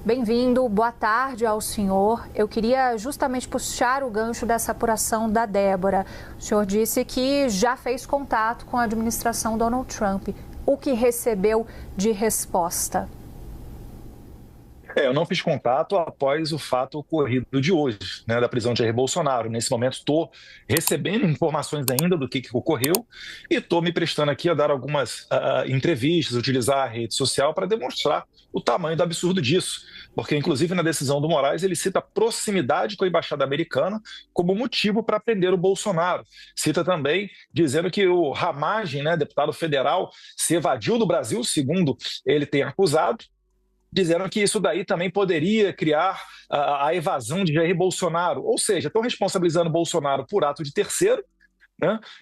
Bem-vindo, boa tarde ao senhor. Eu queria justamente puxar o gancho dessa apuração da Débora. O senhor disse que já fez contato com a administração Donald Trump. O que recebeu de resposta? Eu não fiz contato após o fato ocorrido de hoje, da prisão de Jair Bolsonaro. Nesse momento, estou recebendo informações ainda do que ocorreu e estou me prestando aqui a dar algumas entrevistas, utilizar a rede social para demonstrar o tamanho do absurdo disso. Porque, inclusive, na decisão do Moraes, ele cita a proximidade com a embaixada americana como motivo para prender o Bolsonaro. Cita também dizendo que o Ramagem, deputado federal, se evadiu do Brasil, segundo ele tem acusado, dizendo que isso daí também poderia criar a evasão de Jair Bolsonaro. Ou seja, estão responsabilizando Bolsonaro por ato de terceiro,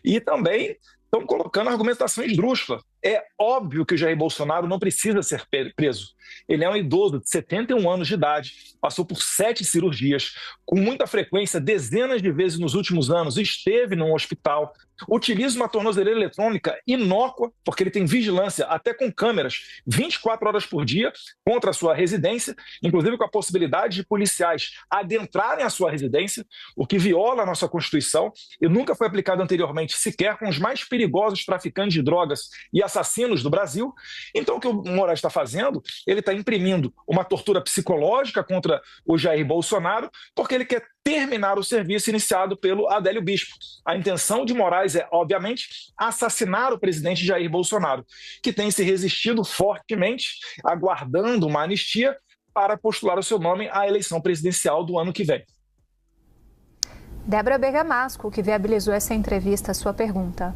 e também estão colocando argumentação esdrúxula. É óbvio que o Jair Bolsonaro não precisa ser preso. Ele é um idoso de 71 anos de idade, passou por 7 cirurgias, com muita frequência, dezenas de vezes nos últimos anos, esteve num hospital, utiliza uma tornozeleira eletrônica inócua, porque ele tem vigilância até com câmeras 24 horas por dia contra a sua residência, inclusive com a possibilidade de policiais adentrarem a sua residência, o que viola a nossa Constituição e nunca foi aplicado anteriormente sequer com os mais perigosos traficantes de drogas e assassinos do Brasil. Então, o que o Moraes está fazendo, ele está imprimindo uma tortura psicológica contra o Jair Bolsonaro, porque ele quer terminar o serviço iniciado pelo Adélio Bispo. A intenção de Moraes é, obviamente, assassinar o presidente Jair Bolsonaro, que tem se resistido fortemente, aguardando uma anistia para postular o seu nome à eleição presidencial do ano que vem. Débora Bergamasco, que viabilizou essa entrevista, a sua pergunta.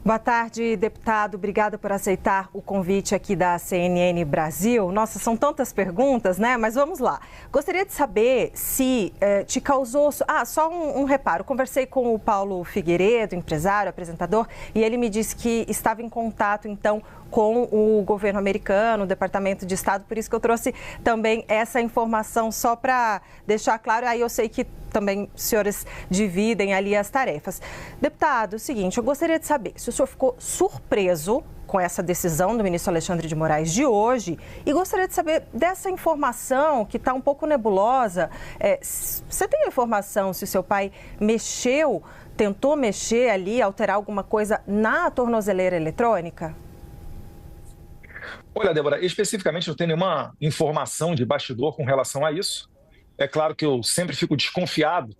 Boa tarde, deputado. Obrigada por aceitar o convite aqui da CNN Brasil. Nossa, são tantas perguntas, né? Mas vamos lá. Gostaria de saber se te causou... só um reparo. Conversei com o Paulo Figueiredo, empresário, apresentador, e ele me disse que estava em contato, então, com o governo americano, o Departamento de Estado. Por isso que eu trouxe também essa informação, só para deixar claro. Aí eu sei que também os senhores dividem ali as tarefas. Deputado, é o seguinte, eu gostaria de saber se o senhor ficou surpreso com essa decisão do ministro Alexandre de Moraes de hoje e gostaria de saber dessa informação que está um pouco nebulosa. Você tem a informação se o seu pai tentou mexer ali, alterar alguma coisa na tornozeleira eletrônica? Olha, Débora, especificamente não tenho nenhuma informação de bastidor com relação a isso. É claro que eu sempre fico desconfiado,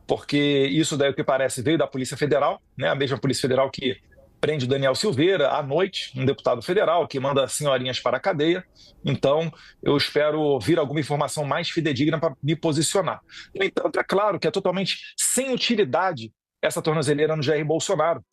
porque isso daí, o que parece, veio da Polícia Federal, a mesma Polícia Federal que prende o Daniel Silveira à noite, um deputado federal que manda senhorinhas para a cadeia. Então, eu espero ouvir alguma informação mais fidedigna para me posicionar. No entanto, é claro que é totalmente sem utilidade essa tornozeleira no Jair Bolsonaro.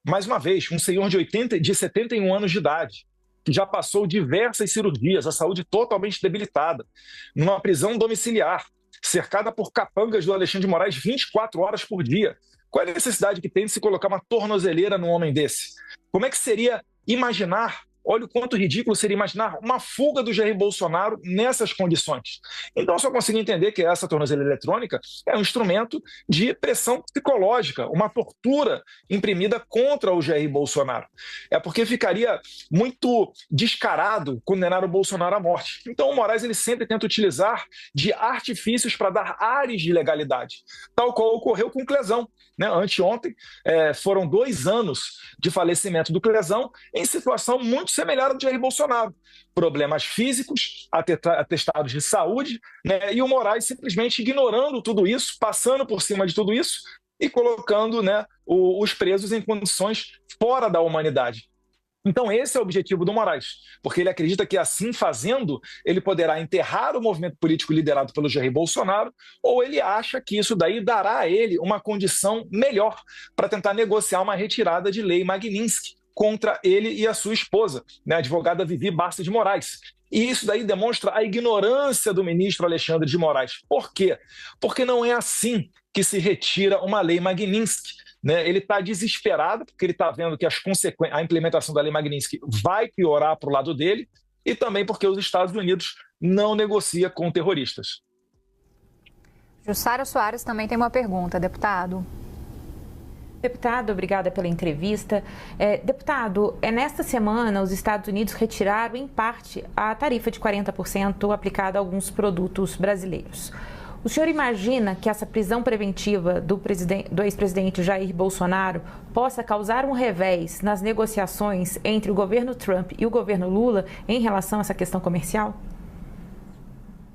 Mais uma vez, um senhor de 71 anos de idade, que já passou diversas cirurgias, a saúde totalmente debilitada, numa prisão domiciliar, cercada por capangas do Alexandre de Moraes 24 horas por dia. Qual é a necessidade que tem de se colocar uma tornozeleira num homem desse? Como é que seria imaginar, olha o quanto ridículo seria imaginar uma fuga do Jair Bolsonaro nessas condições. Então, eu só consigo entender que essa tornozeleira eletrônica é um instrumento de pressão psicológica, uma tortura imprimida contra o Jair Bolsonaro. É porque ficaria muito descarado condenar o Bolsonaro à morte. Então, o Moraes ele sempre tenta utilizar de artifícios para dar ares de legalidade, tal qual ocorreu com o Clesão. Anteontem, foram 2 anos de falecimento do Clesão em situação muito semelhante ao de Jair Bolsonaro. Problemas físicos, atestados de saúde, e o Moraes simplesmente ignorando tudo isso, passando por cima de tudo isso e colocando os presos em condições fora da humanidade. Então esse é o objetivo do Moraes, porque ele acredita que assim fazendo, ele poderá enterrar o movimento político liderado pelo Jair Bolsonaro, ou ele acha que isso daí dará a ele uma condição melhor para tentar negociar uma retirada de lei Magnitsky contra ele e a sua esposa, a advogada Vivi Bárcia de Moraes. E isso daí demonstra a ignorância do ministro Alexandre de Moraes. Por quê? Porque não é assim que se retira uma lei Magnitsky. Ele está desesperado, porque ele está vendo que a implementação da lei Magnitsky vai piorar para o lado dele, e também porque os Estados Unidos não negociam com terroristas. Jussara Soares também tem uma pergunta, deputado. Deputado, obrigada pela entrevista. Deputado, nesta semana os Estados Unidos retiraram em parte a tarifa de 40% aplicada a alguns produtos brasileiros. O senhor imagina que essa prisão preventiva do ex-presidente Jair Bolsonaro possa causar um revés nas negociações entre o governo Trump e o governo Lula em relação a essa questão comercial?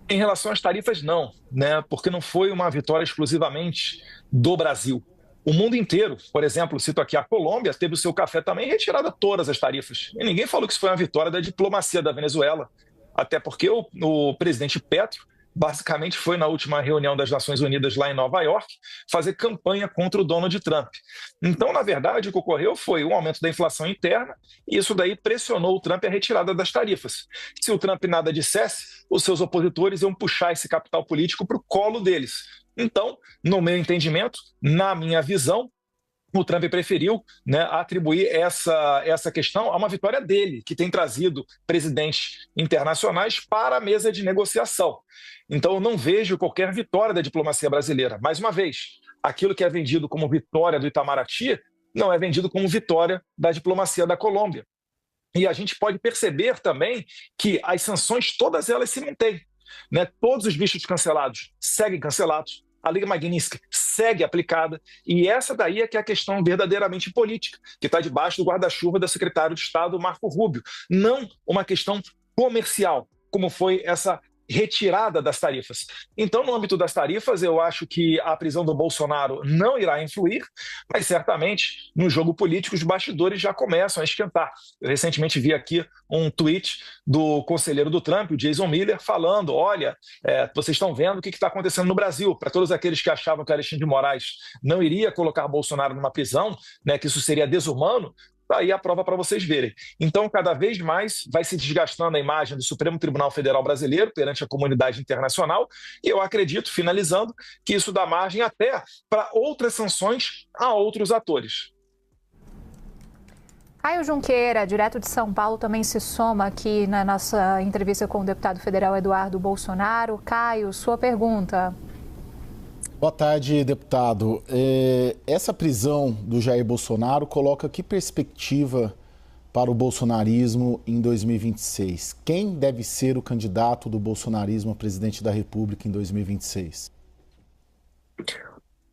Em relação às tarifas, não, né? Porque não foi uma vitória exclusivamente do Brasil. O mundo inteiro, por exemplo, cito aqui a Colômbia, teve o seu café também retirada todas as tarifas. E ninguém falou que isso foi uma vitória da diplomacia da Venezuela. Até porque o presidente Petro basicamente foi na última reunião das Nações Unidas lá em Nova York fazer campanha contra o Donald Trump. Então, na verdade, o que ocorreu foi um aumento da inflação interna e isso daí pressionou o Trump a retirada das tarifas. Se o Trump nada dissesse, os seus opositores iam puxar esse capital político para o colo deles. Então, no meu entendimento, na minha visão, o Trump preferiu, né, atribuir essa questão a uma vitória dele, que tem trazido presidentes internacionais para a mesa de negociação. Então, eu não vejo qualquer vitória da diplomacia brasileira. Mais uma vez, aquilo que é vendido como vitória do Itamaraty não é vendido como vitória da diplomacia da Colômbia. E a gente pode perceber também que as sanções, todas elas se mantêm, né? Todos os vistos cancelados seguem cancelados. A Lei Magnitsky segue aplicada e essa daí é que é a questão verdadeiramente política, que está debaixo do guarda-chuva do secretário de Estado, Marco Rubio. Não uma questão comercial, como foi essa retirada das tarifas. Então, no âmbito das tarifas, eu acho que a prisão do Bolsonaro não irá influir, mas certamente no jogo político os bastidores já começam a esquentar. Eu recentemente vi aqui um tweet do conselheiro do Trump, o Jason Miller, falando, olha, vocês estão vendo o que está acontecendo no Brasil. Para todos aqueles que achavam que Alexandre de Moraes não iria colocar Bolsonaro numa prisão, né, que isso seria desumano, está aí a prova para vocês verem. Então, cada vez mais vai se desgastando a imagem do Supremo Tribunal Federal Brasileiro perante a comunidade internacional e eu acredito, finalizando, que isso dá margem até para outras sanções a outros atores. Caio Junqueira, direto de São Paulo, também se soma aqui na nossa entrevista com o deputado federal Eduardo Bolsonaro. Caio, sua pergunta. Boa tarde, deputado. Essa prisão do Jair Bolsonaro coloca que perspectiva para o bolsonarismo em 2026? Quem deve ser o candidato do bolsonarismo a presidente da República em 2026?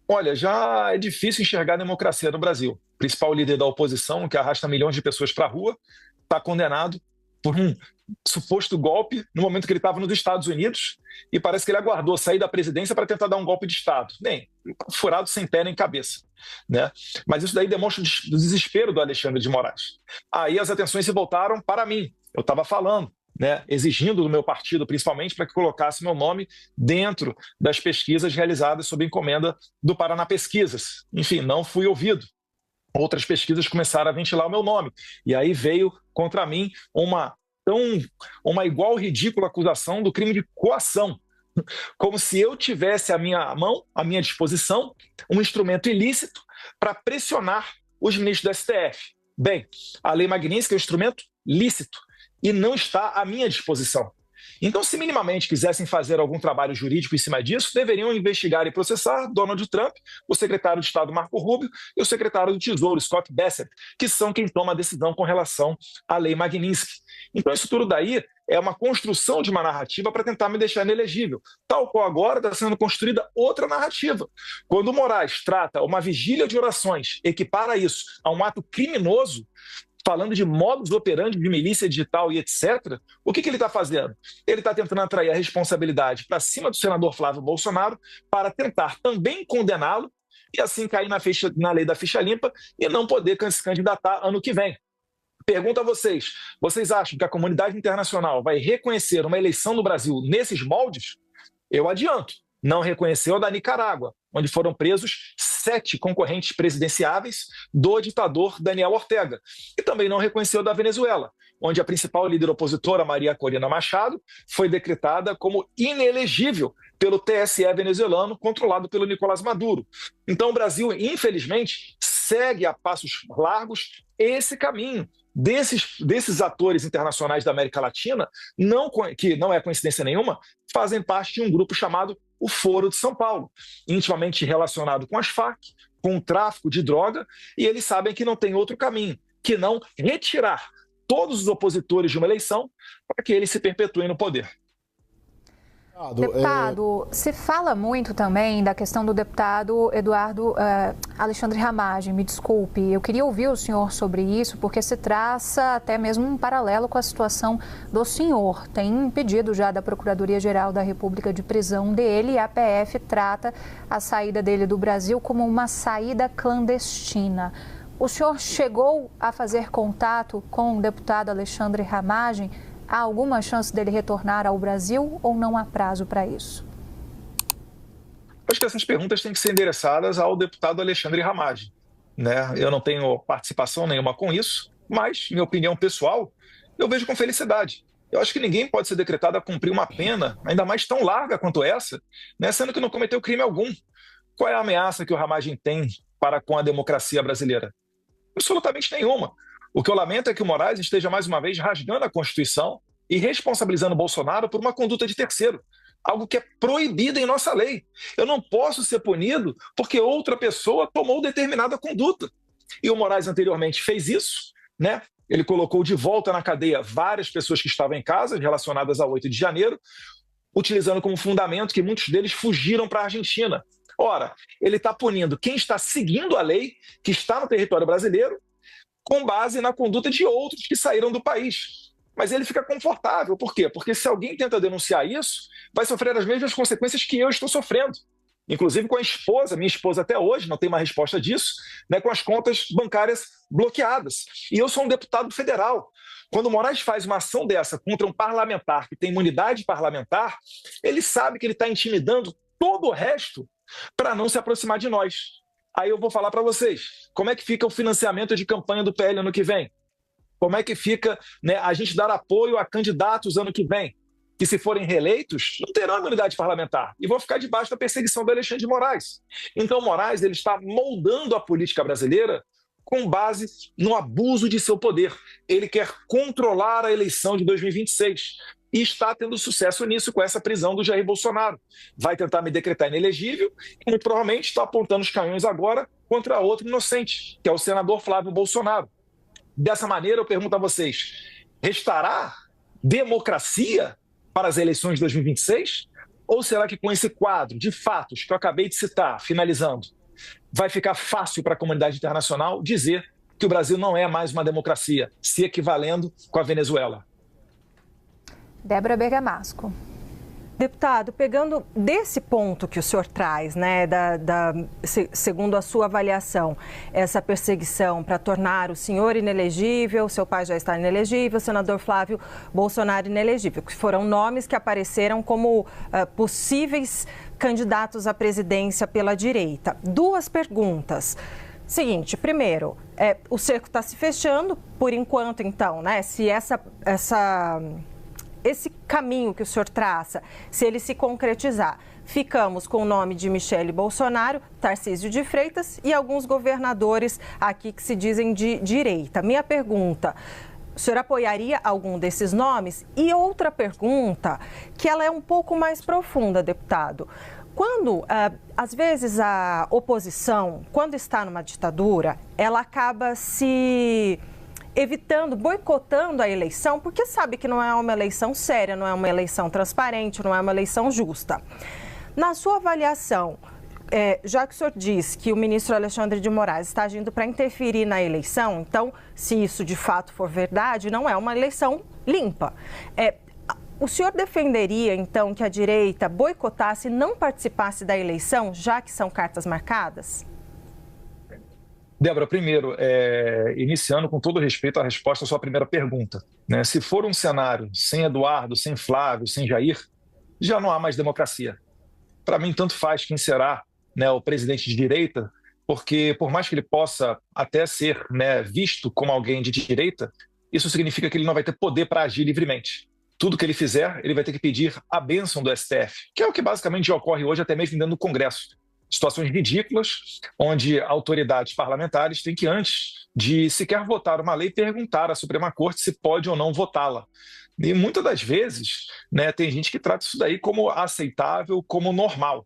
Olha, já é difícil enxergar a democracia no Brasil. O principal líder da oposição, que arrasta milhões de pessoas para a rua, está condenado por um suposto golpe no momento que ele estava nos Estados Unidos e parece que ele aguardou sair da presidência para tentar dar um golpe de Estado. Bem, furado sem pé nem cabeça, né? Mas isso daí demonstra o desespero do Alexandre de Moraes. Aí as atenções se voltaram para mim. Eu estava falando, né, exigindo do meu partido, principalmente, para que colocasse meu nome dentro das pesquisas realizadas sob encomenda do Paraná Pesquisas. Enfim, não fui ouvido. Outras pesquisas começaram a ventilar o meu nome. E aí veio contra mim uma igual ridícula acusação do crime de coação. Como se eu tivesse à minha mão, à minha disposição, um instrumento ilícito para pressionar os ministros do STF. Bem, a Lei Magnitsky é um instrumento lícito e não está à minha disposição. Então, se minimamente quisessem fazer algum trabalho jurídico em cima disso, deveriam investigar e processar Donald Trump, o secretário de Estado Marco Rubio e o secretário do Tesouro, Scott Bessent, que são quem toma a decisão com relação à Lei Magnitsky. Então, isso tudo daí é uma construção de uma narrativa para tentar me deixar inelegível. Tal qual agora está sendo construída outra narrativa. Quando o Moraes trata uma vigília de orações, equipara isso a um ato criminoso, falando de modus operandi de milícia digital e etc., o que ele está fazendo? Ele está tentando atrair a responsabilidade para cima do senador Flávio Bolsonaro para tentar também condená-lo e assim cair na lei da ficha limpa e não poder se candidatar ano que vem. Pergunto a vocês, vocês acham que a comunidade internacional vai reconhecer uma eleição no Brasil nesses moldes? Eu adianto, não reconheceu a da Nicarágua, onde foram presos 7 concorrentes presidenciáveis do ditador Daniel Ortega. E também não reconheceu a da Venezuela, onde a principal líder opositora, Maria Corina Machado, foi decretada como inelegível pelo TSE venezuelano, controlado pelo Nicolás Maduro. Então o Brasil, infelizmente, segue a passos largos esse caminho desses atores internacionais da América Latina, que não é coincidência nenhuma, fazem parte de um grupo chamado o Foro de São Paulo, intimamente relacionado com as Farc, com o tráfico de droga, e eles sabem que não tem outro caminho, que não retirar todos os opositores de uma eleição para que eles se perpetuem no poder. Deputado, se fala muito também da questão do deputado Alexandre Ramagem, me desculpe, eu queria ouvir o senhor sobre isso, porque se traça até mesmo um paralelo com a situação do senhor. Tem pedido já da Procuradoria-Geral da República de prisão dele e a PF trata a saída dele do Brasil como uma saída clandestina. O senhor chegou a fazer contato com o deputado Alexandre Ramagem? Há alguma chance dele retornar ao Brasil ou não há prazo para isso? Acho que essas perguntas têm que ser endereçadas ao deputado Alexandre Ramagem, né? Eu não tenho participação nenhuma com isso, mas, minha opinião pessoal, eu vejo com felicidade. Eu acho que ninguém pode ser decretado a cumprir uma pena, ainda mais tão larga quanto essa, né? Sendo que não cometeu crime algum. Qual é a ameaça que o Ramagem tem para com a democracia brasileira? Absolutamente nenhuma. O que eu lamento é que o Moraes esteja mais uma vez rasgando a Constituição e responsabilizando o Bolsonaro por uma conduta de terceiro, algo que é proibido em nossa lei. Eu não posso ser punido porque outra pessoa tomou determinada conduta. E o Moraes anteriormente fez isso, né? Ele colocou de volta na cadeia várias pessoas que estavam em casa relacionadas ao 8 de janeiro, utilizando como fundamento que muitos deles fugiram para a Argentina. Ora, ele está punindo quem está seguindo a lei, que está no território brasileiro, com base na conduta de outros que saíram do país. Mas ele fica confortável. Por quê? Porque se alguém tenta denunciar isso, vai sofrer as mesmas consequências que eu estou sofrendo. Inclusive com a esposa, minha esposa até hoje não tem uma resposta disso, né, com as contas bancárias bloqueadas. E eu sou um deputado federal. Quando o Moraes faz uma ação dessa contra um parlamentar que tem imunidade parlamentar, ele sabe que ele está intimidando todo o resto para não se aproximar de nós. Aí eu vou falar para vocês, como é que fica o financiamento de campanha do PL ano que vem? Como é que fica, né, a gente dar apoio a candidatos ano que vem, que se forem reeleitos, não terão imunidade parlamentar e vão ficar debaixo da perseguição do Alexandre de Moraes. Então o Moraes ele está moldando a política brasileira com base no abuso de seu poder. Ele quer controlar a eleição de 2026. E está tendo sucesso nisso com essa prisão do Jair Bolsonaro. Vai tentar me decretar inelegível e muito provavelmente está apontando os canhões agora contra outro inocente, que é o senador Flávio Bolsonaro. Dessa maneira, eu pergunto a vocês, restará democracia para as eleições de 2026? Ou será que com esse quadro de fatos que eu acabei de citar, finalizando, vai ficar fácil para a comunidade internacional dizer que o Brasil não é mais uma democracia, se equivalendo com a Venezuela? Débora Bergamasco. Deputado, pegando desse ponto que o senhor traz, né, segundo a sua avaliação, essa perseguição para tornar o senhor inelegível, seu pai já está inelegível, o senador Flávio Bolsonaro inelegível, que foram nomes que apareceram como possíveis candidatos à presidência pela direita. Duas perguntas. Seguinte, primeiro, o cerco está se fechando, por enquanto, então, né, se esse caminho que o senhor traça, se ele se concretizar, ficamos com o nome de Michele Bolsonaro, Tarcísio de Freitas e alguns governadores aqui que se dizem de direita. Minha pergunta, o senhor apoiaria algum desses nomes? E outra pergunta, que ela é um pouco mais profunda, deputado. Quando, às vezes, a oposição, quando está numa ditadura, ela acaba se evitando, boicotando a eleição, porque sabe que não é uma eleição séria, não é uma eleição transparente, não é uma eleição justa. Na sua avaliação, já que o senhor diz que o ministro Alexandre de Moraes está agindo para interferir na eleição, então, se isso de fato for verdade, não é uma eleição limpa. O senhor defenderia, então, que a direita boicotasse e não participasse da eleição, já que são cartas marcadas? Débora, primeiro, iniciando com todo respeito a resposta à sua primeira pergunta, né? Se for um cenário sem Eduardo, sem Flávio, sem Jair, já não há mais democracia. Para mim, tanto faz quem será, né, o presidente de direita, porque por mais que ele possa até ser, né, visto como alguém de direita, isso significa que ele não vai ter poder para agir livremente. Tudo que ele fizer, ele vai ter que pedir a bênção do STF, que é o que basicamente já ocorre hoje até mesmo dentro do Congresso. Situações ridículas, onde autoridades parlamentares têm que, antes de sequer votar uma lei, perguntar à Suprema Corte se pode ou não votá-la. E muitas das vezes, né, tem gente que trata isso daí como aceitável, como normal.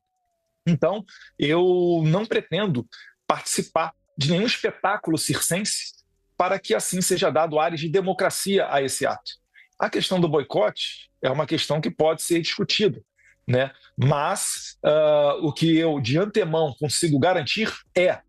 Então, eu não pretendo participar de nenhum espetáculo circense para que assim seja dado áreas de democracia a esse ato. A questão do boicote é uma questão que pode ser discutida, né? Mas o que eu de antemão consigo garantir é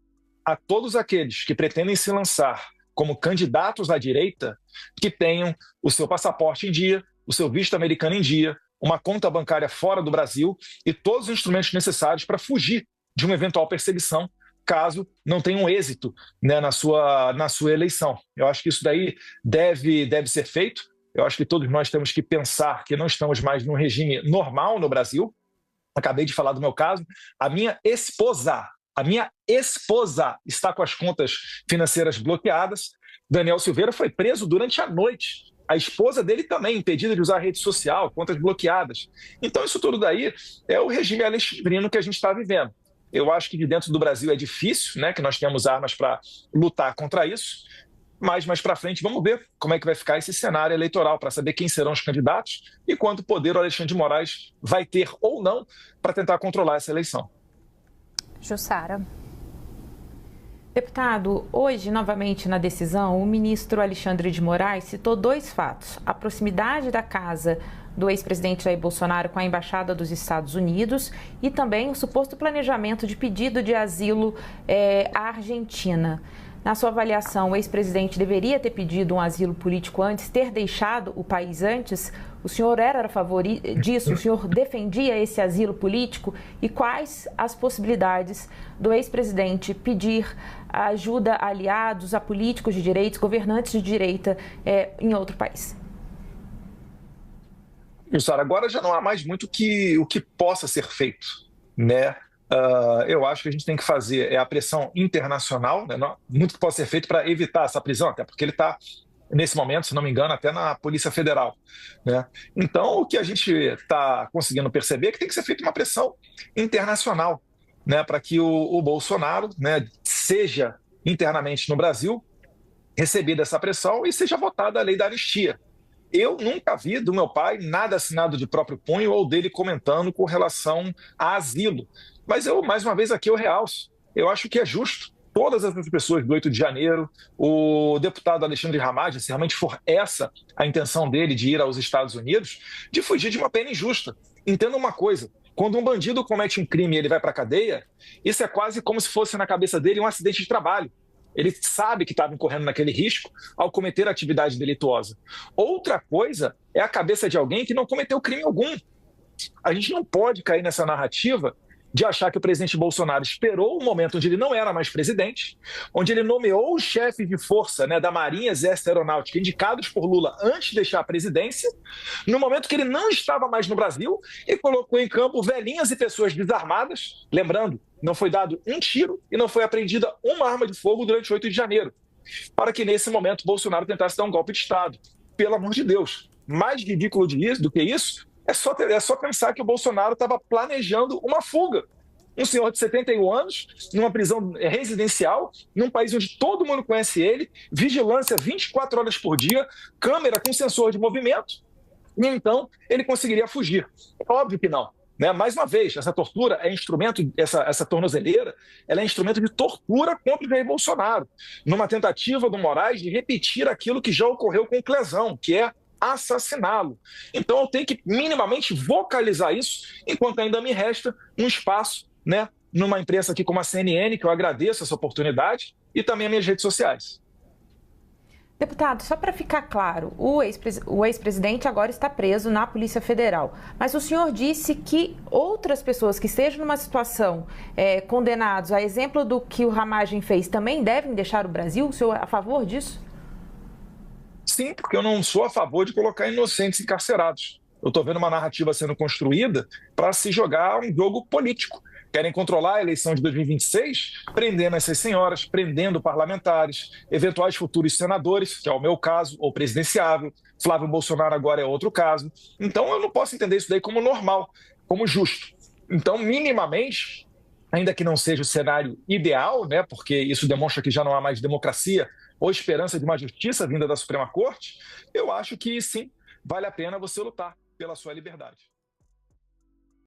a todos aqueles que pretendem se lançar como candidatos à direita que tenham o seu passaporte em dia, o seu visto americano em dia, uma conta bancária fora do Brasil e todos os instrumentos necessários para fugir de uma eventual perseguição, caso não tenham êxito, né, na sua eleição. Eu acho que isso daí deve ser feito. Eu acho que todos nós temos que pensar que não estamos mais num regime normal no Brasil. Acabei de falar do meu caso. A minha esposa está com as contas financeiras bloqueadas. Daniel Silveira foi preso durante a noite. A esposa dele também, impedida de usar rede social, contas bloqueadas. Então, isso tudo daí é o regime alexandrino que a gente está vivendo. Eu acho que de dentro do Brasil é difícil, né, que nós temos armas para lutar contra isso, mas mais para frente vamos ver como é que vai ficar esse cenário eleitoral, para saber quem serão os candidatos e quanto poder o Alexandre de Moraes vai ter ou não para tentar controlar essa eleição. Jussara. Deputado, hoje, novamente na decisão, o ministro Alexandre de Moraes citou 2 fatos: a proximidade da casa do ex-presidente Jair Bolsonaro com a Embaixada dos Estados Unidos e também o suposto planejamento de pedido de asilo à Argentina. Na sua avaliação, o ex-presidente deveria ter pedido um asilo político antes, ter deixado o país antes? O senhor era a favor disso? O senhor defendia esse asilo político? E quais as possibilidades do ex-presidente pedir ajuda a aliados, a políticos de direitos, governantes de direita em outro país? Jussara, agora já não há mais muito o que possa ser feito, né? Eu acho que a gente tem que fazer a pressão internacional, né? Muito que pode ser feito para evitar essa prisão, até porque ele está, nesse momento, se não me engano, até na Polícia Federal, né? Então, o que a gente está conseguindo perceber é que tem que ser feita uma pressão internacional, né? Para que o Bolsonaro, né, seja internamente no Brasil recebida essa pressão e seja votada a lei da anistia. Eu nunca vi do meu pai nada assinado de próprio punho ou dele comentando com relação a asilo. Mas mais uma vez, aqui eu realço. Eu acho que é justo todas essas pessoas do 8 de janeiro, o deputado Alexandre Ramagem, se realmente for essa a intenção dele de ir aos Estados Unidos, de fugir de uma pena injusta. Entenda uma coisa: quando um bandido comete um crime e ele vai para a cadeia, isso é quase como se fosse na cabeça dele um acidente de trabalho. Ele sabe que estava incorrendo naquele risco ao cometer atividade delituosa. Outra coisa é a cabeça de alguém que não cometeu crime algum. A gente não pode cair nessa narrativa de achar que o presidente Bolsonaro esperou um momento onde ele não era mais presidente, onde ele nomeou os chefes de força, né, da Marinha, Exército e Aeronáutica indicados por Lula antes de deixar a presidência, no momento que ele não estava mais no Brasil e colocou em campo velhinhas e pessoas desarmadas. Lembrando, não foi dado um tiro e não foi apreendida uma arma de fogo durante o 8 de janeiro, para que nesse momento Bolsonaro tentasse dar um golpe de Estado. Pelo amor de Deus, mais ridículo do que isso, é só pensar que o Bolsonaro estava planejando uma fuga. Um senhor de 71 anos, numa prisão residencial, num país onde todo mundo conhece ele, vigilância 24 horas por dia, câmera com sensor de movimento, e então ele conseguiria fugir. É óbvio que não, né? Mais uma vez, essa tortura é instrumento, essa tornozeleira, ela é instrumento de tortura contra o Jair Bolsonaro, numa tentativa do Moraes de repetir aquilo que já ocorreu com o Clezão, que é assassiná-lo. Então eu tenho que minimamente vocalizar isso, enquanto ainda me resta um espaço, né, numa imprensa aqui como a CNN, que eu agradeço essa oportunidade, e também as minhas redes sociais. Deputado, só para ficar claro, o ex-presidente agora está preso na Polícia Federal, mas o senhor disse que outras pessoas que estejam numa situação condenados, a exemplo do que o Ramagem fez, também devem deixar o Brasil? O senhor é a favor disso? Sim, porque eu não sou a favor de colocar inocentes encarcerados. Eu estou vendo uma narrativa sendo construída para se jogar um jogo político. Querem controlar a eleição de 2026, prendendo essas senhoras, prendendo parlamentares, eventuais futuros senadores, que é o meu caso, ou presidenciável. Flávio Bolsonaro agora é outro caso. Então eu não posso entender isso daí como normal, como justo. Então, minimamente, ainda que não seja o cenário ideal, né, porque isso demonstra que já não há mais democracia ou esperança de uma justiça vinda da Suprema Corte, eu acho que sim, vale a pena você lutar pela sua liberdade.